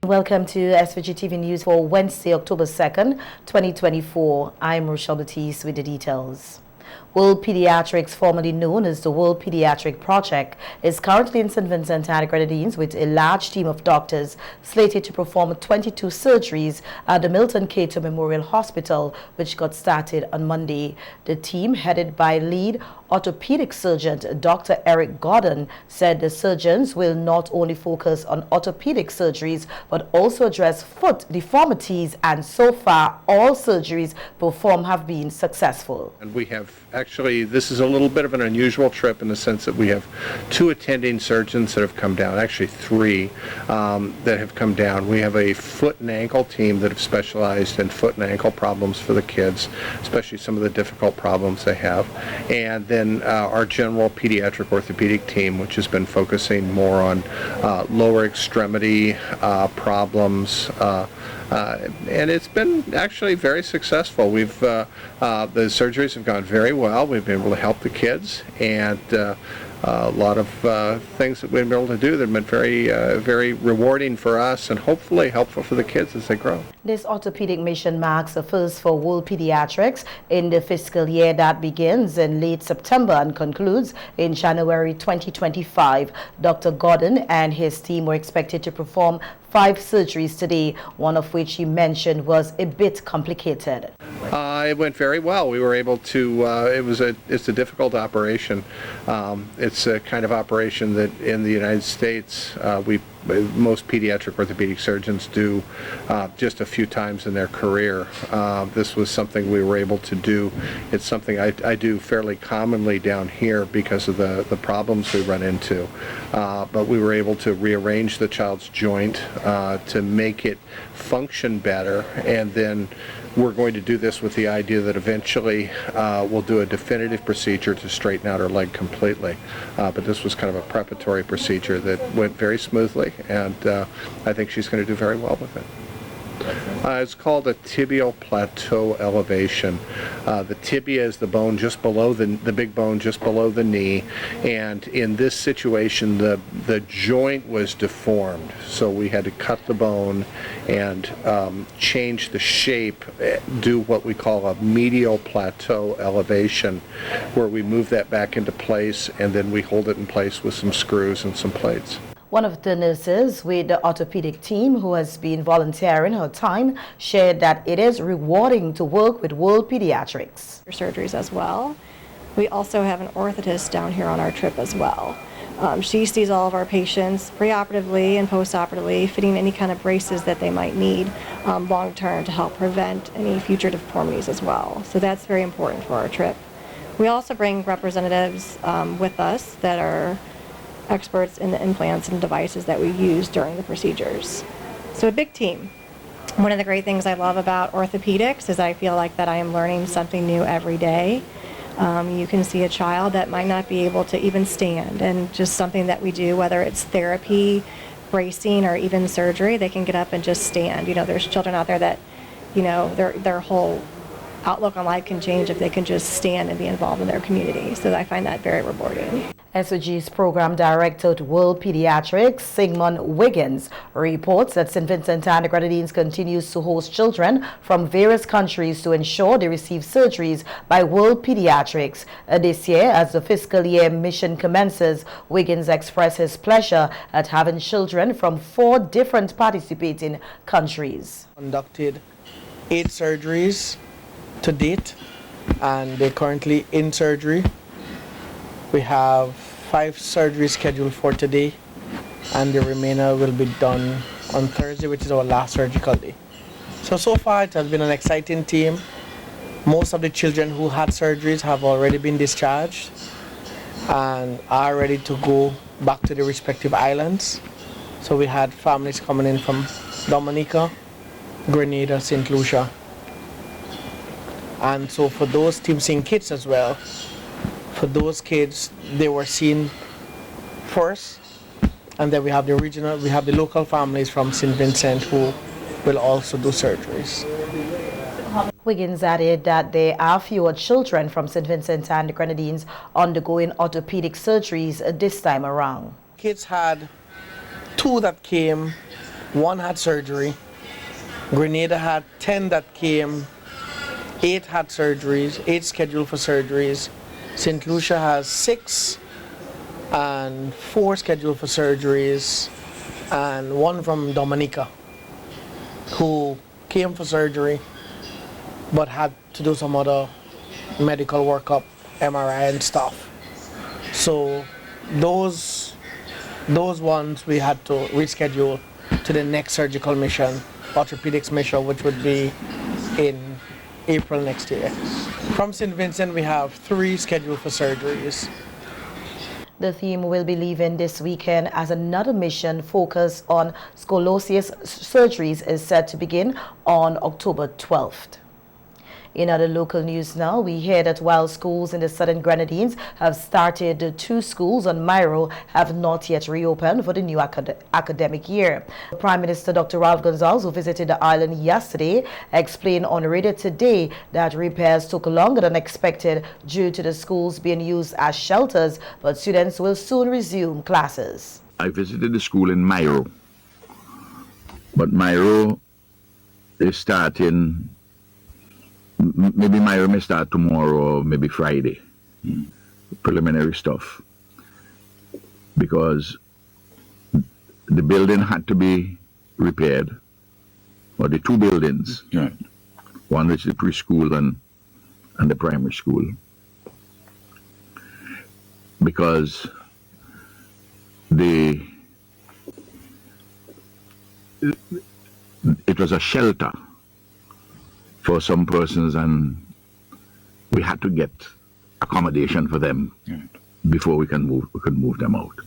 Welcome to SVG-TV News for Wednesday, October 2nd, 2024. I'm Rochelle Batiste with the details. World Pediatrics, formerly known as the World Pediatric Project, is currently in St. Vincent and the Grenadines with a large team of doctors slated to perform 22 surgeries at the Milton Cato Memorial Hospital, which got started on Monday. The team, headed by lead orthopedic surgeon Dr. Eric Gordon, said the surgeons will not only focus on orthopedic surgeries but also address foot deformities, and so far all surgeries performed have been successful. And we have actually, this is a little bit of an unusual trip in the sense that we have 2 attending surgeons that have come down, actually 3 that have come down. We have a foot and ankle team that have specialized in foot and ankle problems for the kids, especially some of the difficult problems they have. And then our general pediatric orthopedic team, which has been focusing more on lower extremity problems, and it's been actually very successful. We've the surgeries have gone very well. We've been able to help the kids, and a lot of things that we've been able to do that have been very, very rewarding for us and hopefully helpful for the kids as they grow. This orthopedic mission marks a first for World Pediatrics in the fiscal year that begins in late September and concludes in January 2025. Dr. Gordon and his team were expected to perform 5 surgeries today, one of which he mentioned was a bit complicated. It went very well. We were able to, it's a difficult operation. It's a kind of operation that in the United States most pediatric orthopedic surgeons do just a few times in their career. This was something we were able to do. It's something I do fairly commonly down here because of the problems we run into. But we were able to rearrange the child's joint to make it function better, and then we're going to do this with the idea that eventually we'll do a definitive procedure to straighten out her leg completely. But this was kind of a preparatory procedure that went very smoothly, and I think she's going to do very well with it. It's called a tibial plateau elevation. The tibia is the bone just below the big bone just below the knee, and in this situation the joint was deformed, so we had to cut the bone and change the shape, do what we call a medial plateau elevation, where we move that back into place and then we hold it in place with some screws and some plates. One of the nurses with the orthopedic team, who has been volunteering her time, shared that it is rewarding to work with World Pediatrics. Surgeries as well. We also have an orthotist down here on our trip as well. She sees all of our patients preoperatively and postoperatively, fitting any kind of braces that they might need long term to help prevent any future deformities as well. So that's very important for our trip. We also bring representatives with us that are experts in the implants and devices that we use during the procedures. So a big team. One of the great things I love about orthopedics is I feel like that I am learning something new every day. You can see a child that might not be able to even stand, and just something that we do, whether it's therapy, bracing, or even surgery, they can get up and just stand. You know, there's children out there that, you know, their whole outlook on life can change if they can just stand and be involved in their community. So I find that very rewarding. SVG's Program Director at World Pediatrics, Sigmund Wiggins, reports that St. Vincent and the Grenadines continues to host children from various countries to ensure they receive surgeries by World Pediatrics. This year, as the fiscal year mission commences, Wiggins expressed his pleasure at having children from 4 different participating countries. Conducted 8 surgeries to date, and they're currently in surgery. We have 5 surgeries scheduled for today, and the remainder will be done on Thursday, which is our last surgical day. So far it has been an exciting team. Most of the children who had surgeries have already been discharged and are ready to go back to the respective islands. So we had families coming in from Dominica, Grenada, St. Lucia. And so for those team seeing kids as well, for those kids, they were seen first, and then we have the local families from St. Vincent who will also do surgeries. Wiggins added that there are fewer children from St. Vincent and the Grenadines undergoing orthopedic surgeries this time around. Kids had 2 that came 1 had surgery. Grenada had 10 that came. 8 had surgeries, 8 scheduled for surgeries. St. Lucia has 6 and 4 scheduled for surgeries, and 1 from Dominica who came for surgery but had to do some other medical workup, MRI and stuff. So those ones we had to reschedule to the next surgical mission, orthopedics mission, which would be in April next year. From St. Vincent, we have 3 scheduled for surgeries. The theme will be leaving this weekend as another mission focused on scoliosis surgeries is set to begin on October 12th. In other local news now, we hear that while schools in the Southern Grenadines have started, 2 schools on Myro have not yet reopened for the new academic year. Prime Minister Dr. Ralph Gonsalves, who visited the island yesterday, explained on radio today that repairs took longer than expected due to the schools being used as shelters, but students will soon resume classes. I visited the school in Myro, but Myro is starting. Maybe Myro may start tomorrow or maybe Friday. Preliminary stuff. Because the building had to be repaired. Or the 2 buildings. Right. One which is the preschool and the primary school. Because it was a shelter for some persons, and we had to get accommodation for them before we could move them out.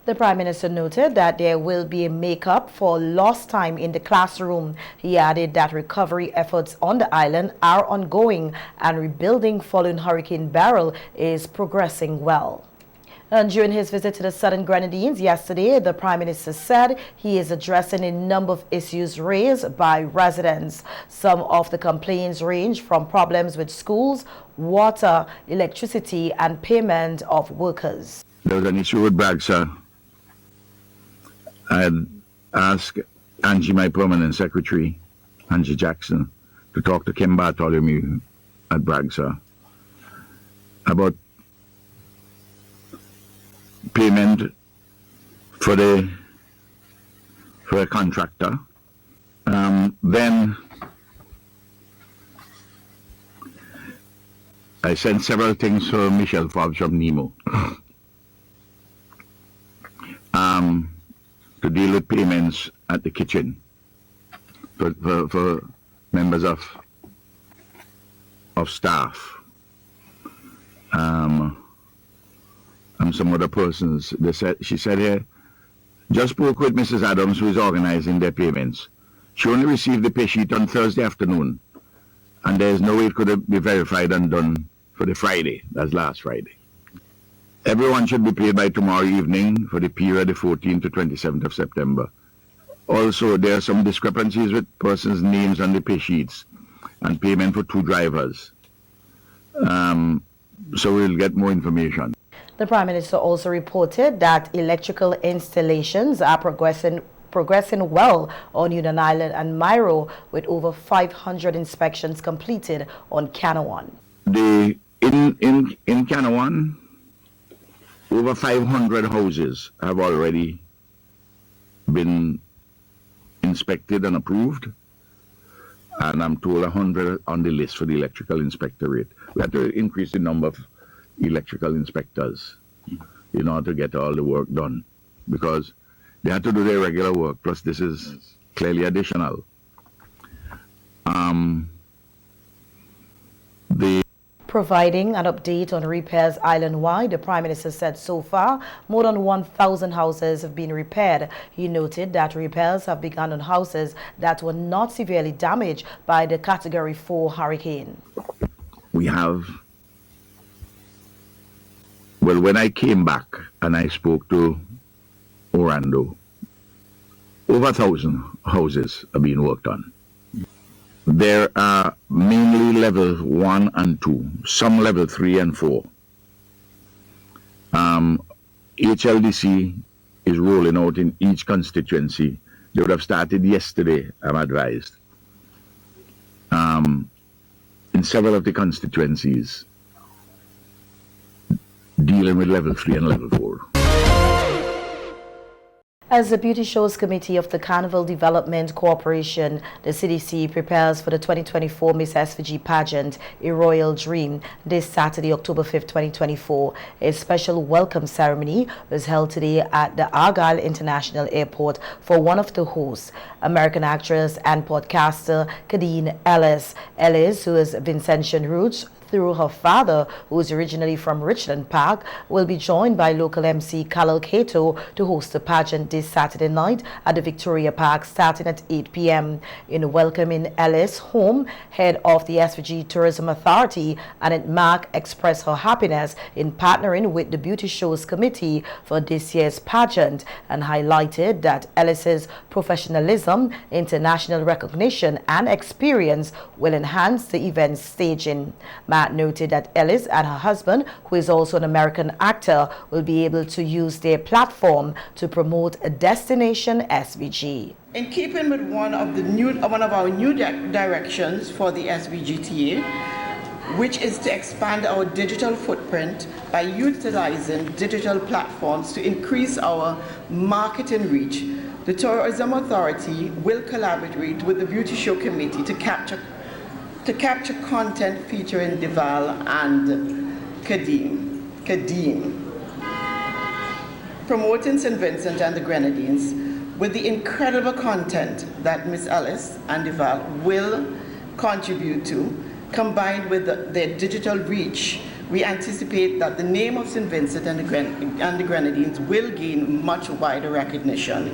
The Prime Minister noted that there will be a make-up for lost time in the classroom. He added that recovery efforts on the island are ongoing and rebuilding following Hurricane Beryl is progressing well. And during his visit to the Southern Grenadines yesterday, the Prime Minister said he is addressing a number of issues raised by residents. Some of the complaints range from problems with schools, water, electricity, and payment of workers. There was an issue with Bragsa. I had asked Angie, my permanent secretary, Angie Jackson, to talk to Kim Bartholomew at Bragsa about payment for a contractor. Then I sent several things for Michelle Forbes from Nemo to deal with payments at the kitchen for members of staff. And some other persons. She said here, just spoke with Mrs. Adams, who is organizing their payments. She only received the pay sheet on Thursday afternoon, and there's no way it could be verified and done for the Friday, that's last Friday. Everyone should be paid by tomorrow evening for the period the 14th to 27th of September. Also, there are some discrepancies with persons' names on the pay sheets and payment for 2 drivers. So we'll get more information. The Prime Minister also reported that electrical installations are progressing well on Union Island and Myro, with over 500 inspections completed on Canawan. In Canawan, over 500 houses have already been inspected and approved, and I'm told 100 on the list for the electrical inspectorate. We have to increase the number of electrical inspectors in order to get all the work done, because they have to do their regular work, plus this is clearly additional. Providing an update on repairs island-wide, the Prime Minister said so far more than 1,000 houses have been repaired. He noted that repairs have begun on houses that were not severely damaged by the Category 4 hurricane. We have, well, when I came back and I spoke to Orlando, over 1,000 houses are being worked on. There are mainly level 1 and 2, some level 3 and 4. HLDC is rolling out in each constituency They would have started yesterday, I'm advised, in several of the constituencies, dealing with level 3 and level 4. As the Beauty Shows Committee of the Carnival Development Corporation, the CDC prepares for the 2024 Miss SVG pageant, A Royal Dream, this Saturday, October 5th, 2024. A special welcome ceremony was held today at the Argyle International Airport for one of the hosts, American actress and podcaster Kadeen Ellis. Ellis, who is Vincentian roots through her father, who is originally from Richland Park, will be joined by local MC Khalil Kato to host the pageant this Saturday night at the Victoria Park starting at 8 p.m. In welcoming Ellis home, head of the SVG Tourism Authority, Annette Mark, expressed her happiness in partnering with the Beauty Shows Committee for this year's pageant and highlighted that Ellis's professionalism, international recognition and experience will enhance the event's staging. Matt noted that Ellis and her husband, who is also an American actor, will be able to use their platform to promote a destination SVG. In keeping with one of our new directions for the SVGTV, which is to expand our digital footprint by utilizing digital platforms to increase our marketing reach, the Tourism Authority will collaborate with the Beauty Show Committee to capture content featuring Deval and Kadeen, promoting St. Vincent and the Grenadines with the incredible content that Ms. Ellis and Deval will contribute to, combined with their digital reach. We anticipate that the name of St. Vincent and the Grenadines will gain much wider recognition.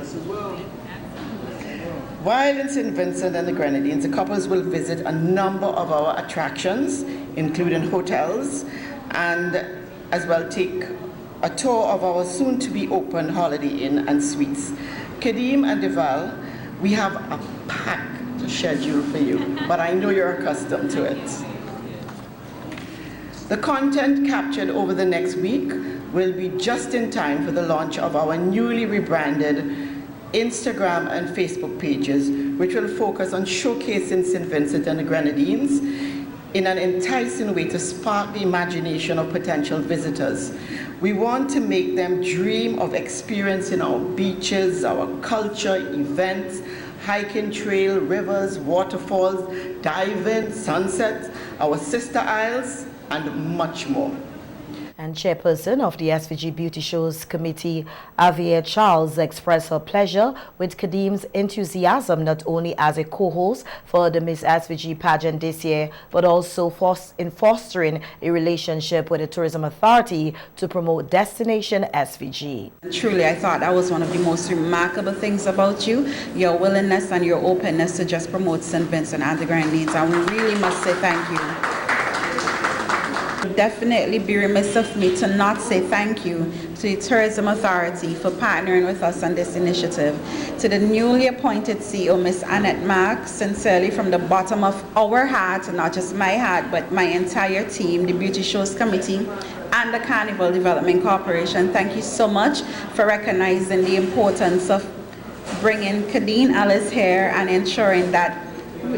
While in St. Vincent and the Grenadines, the couples will visit a number of our attractions, including hotels, and as well take a tour of our soon-to-be open Holiday Inn and Suites. Kadeem and Deval, we have a packed schedule for you, but I know you're accustomed to it. The content captured over the next week will be just in time for the launch of our newly rebranded Instagram and Facebook pages, which will focus on showcasing St. Vincent and the Grenadines in an enticing way to spark the imagination of potential visitors. We want to make them dream of experiencing our beaches, our culture, events, hiking trail, rivers, waterfalls, diving, sunsets, our sister isles, and much more. And chairperson of the SVG Beauty Shows Committee, Avia Charles, expressed her pleasure with Kadeem's enthusiasm not only as a co-host for the Miss SVG pageant this year, but also in fostering a relationship with the Tourism Authority to promote Destination SVG. Truly, I thought that was one of the most remarkable things about you, your willingness and your openness to just promote St. Vincent and the Grenadines, and we really must say thank you. Definitely be remiss of me to not say thank you to the Tourism Authority for partnering with us on this initiative. To the newly appointed CEO, Ms. Annette Mark, sincerely from the bottom of our heart, not just my heart, but my entire team, the Beauty Shows Committee, and the Carnival Development Corporation, thank you so much for recognizing the importance of bringing Kadeen Ellis here and ensuring that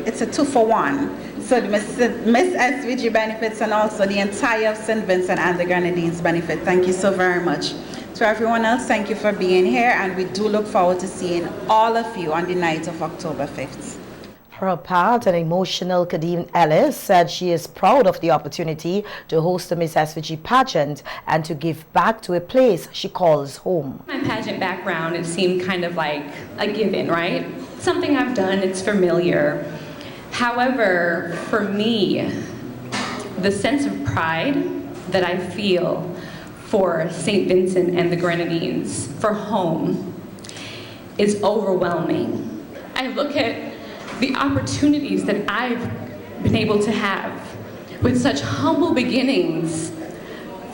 it's a 2-for-1. So the Miss SVG benefits and also the entire St. Vincent and the Grenadines benefit. Thank you so very much. To everyone else, thank you for being here, and we do look forward to seeing all of you on the night of October 5th. For her part, an emotional Kadeen Ellis said she is proud of the opportunity to host the Miss SVG pageant and to give back to a place she calls home. My pageant background, it seemed kind of like a given, right? Something I've done, it's familiar. However, for me, the sense of pride that I feel for St. Vincent and the Grenadines, for home, is overwhelming. I look at the opportunities that I've been able to have with such humble beginnings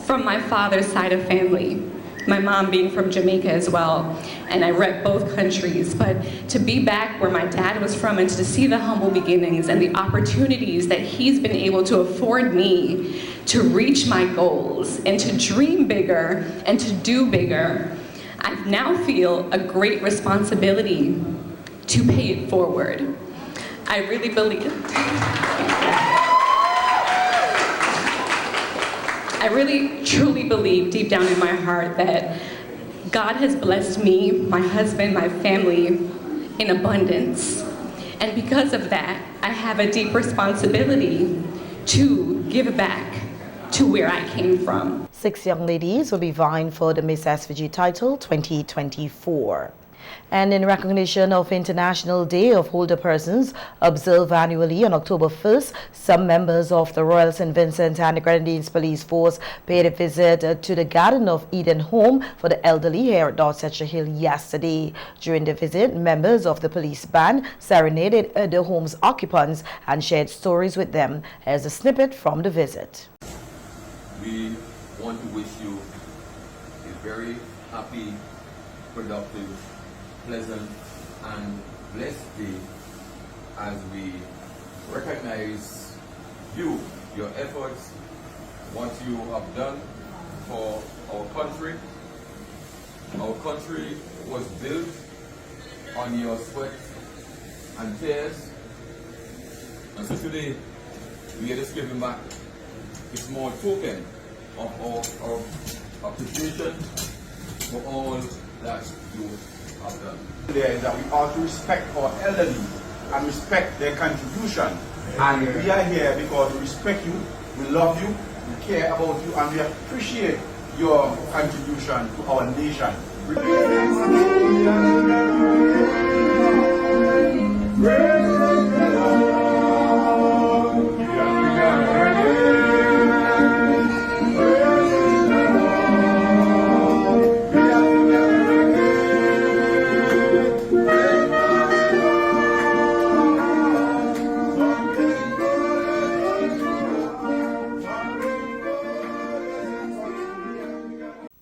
from my father's side of family. My mom being from Jamaica as well, and I rep both countries, but to be back where my dad was from and to see the humble beginnings and the opportunities that he's been able to afford me to reach my goals and to dream bigger and to do bigger, I now feel a great responsibility to pay it forward. I really believe. I really, truly believe deep down in my heart that God has blessed me, my husband, my family in abundance. And because of that, I have a deep responsibility to give back to where I came from. 6 young ladies will be vying for the Miss SVG title 2024. And in recognition of International Day of Older Persons, observed annually on October 1st, some members of the Royal St. Vincent and the Grenadines Police Force paid a visit to the Garden of Eden home for the elderly here at Dorsetshire Hill yesterday. During the visit, members of the police band serenaded the home's occupants and shared stories with them. Here's a snippet from the visit. We want to wish you a very happy, productive, pleasant and blessed day as we recognize you, your efforts, what you have done for our country. Our country was built on your sweat and tears, and so today we are just giving back a small token of our appreciation for all that you have done. There is that we ought to respect our elderly and respect their contribution. And we are here because we respect you, we love you, we care about you, and we appreciate your contribution to our nation.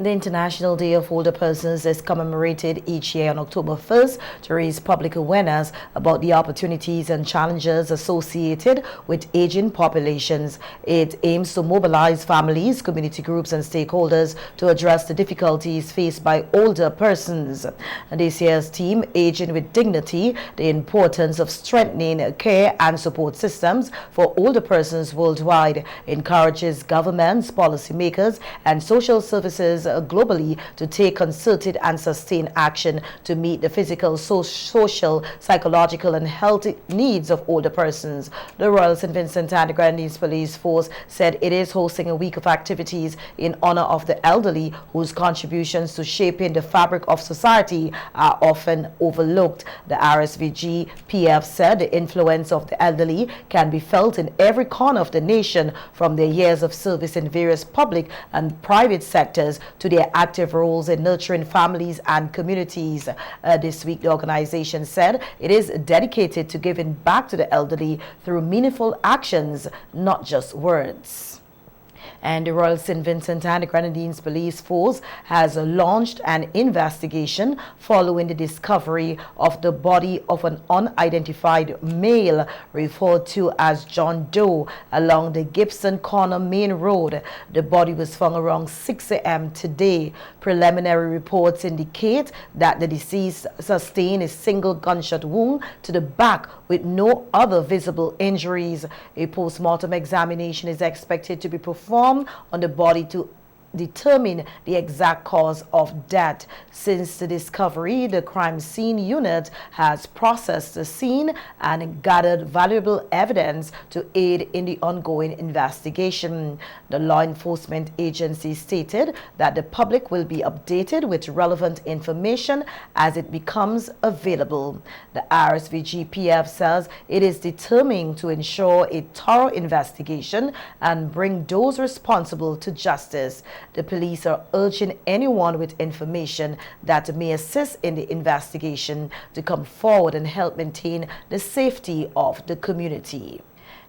The International Day of Older Persons is commemorated each year on October 1st to raise public awareness about the opportunities and challenges associated with aging populations. It aims to mobilize families, community groups and stakeholders to address the difficulties faced by older persons. And this year's theme, Aging with Dignity, the importance of strengthening care and support systems for older persons worldwide, encourages governments, policymakers and social services globally to take concerted and sustained action to meet the physical, social, psychological and health needs of older persons. The Royal St. Vincent and the Grenadines Police Force said it is hosting a week of activities in honor of the elderly whose contributions to shaping the fabric of society are often overlooked. The SVG-PF said the influence of the elderly can be felt in every corner of the nation, from their years of service in various public and private sectors to their active roles in nurturing families and communities. This week, the organization said it is dedicated to giving back to the elderly through meaningful actions, not just words. And the Royal St. Vincent and the Grenadines Police Force has launched an investigation following the discovery of the body of an unidentified male referred to as John Doe along the Gibson Corner Main Road. The body was found around 6 a.m. today. Preliminary reports indicate that the deceased sustained a single gunshot wound to the back with no other visible injuries. A post-mortem examination is expected to be performed on the body to determine the exact cause of death. Since the discovery, the crime scene unit has processed the scene and gathered valuable evidence to aid in the ongoing investigation. The law enforcement agency stated that the public will be updated with relevant information as it becomes available. The SVG-PF says it is determined to ensure a thorough investigation and bring those responsible to justice. The police are urging anyone with information that may assist in the investigation to come forward and help maintain the safety of the community.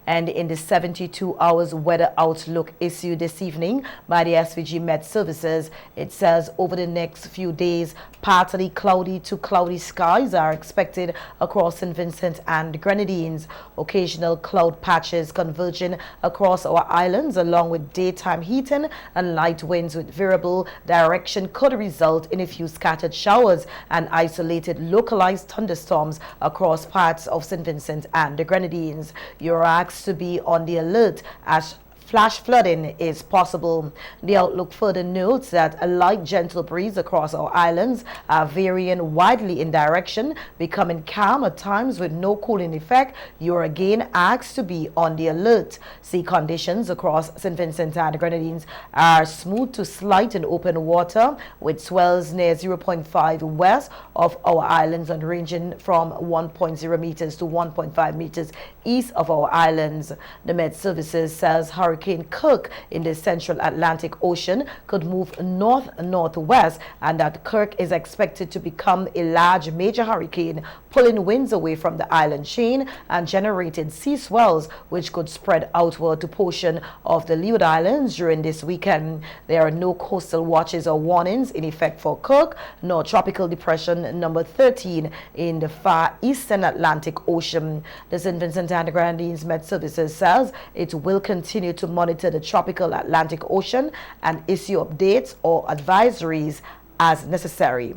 And in the 72 hours weather outlook issued this evening by the SVG Met Services, it says over the next few days, partly cloudy to cloudy skies are expected across St. Vincent and Grenadines. Occasional cloud patches converging across our islands along with daytime heating and light winds with variable direction could result in a few scattered showers and isolated localized thunderstorms across parts of St. Vincent and the Grenadines. You're asked to be on the alert as flash flooding is possible. The outlook further notes that a light gentle breeze across our islands are varying widely in direction, becoming calm at times with no cooling effect. You're again asked to be on the alert. Sea conditions across St. Vincent and the Grenadines are smooth to slight in open water with swells near 0.5 west of our islands and ranging from 1.0 meters to 1.5 meters east of our islands. The Met Services says Hurricane Kirk in the central Atlantic Ocean could move north-northwest and that Kirk is expected to become a large major hurricane, pulling winds away from the island chain and generated sea swells which could spread outward to portion of the Leeward Islands during this weekend. There are no coastal watches or warnings in effect for Kirk, nor tropical depression number 13 in the far eastern Atlantic Ocean. The St. Vincent and the Grenadines Met Services says it will continue to monitor the tropical Atlantic Ocean and issue updates or advisories as necessary.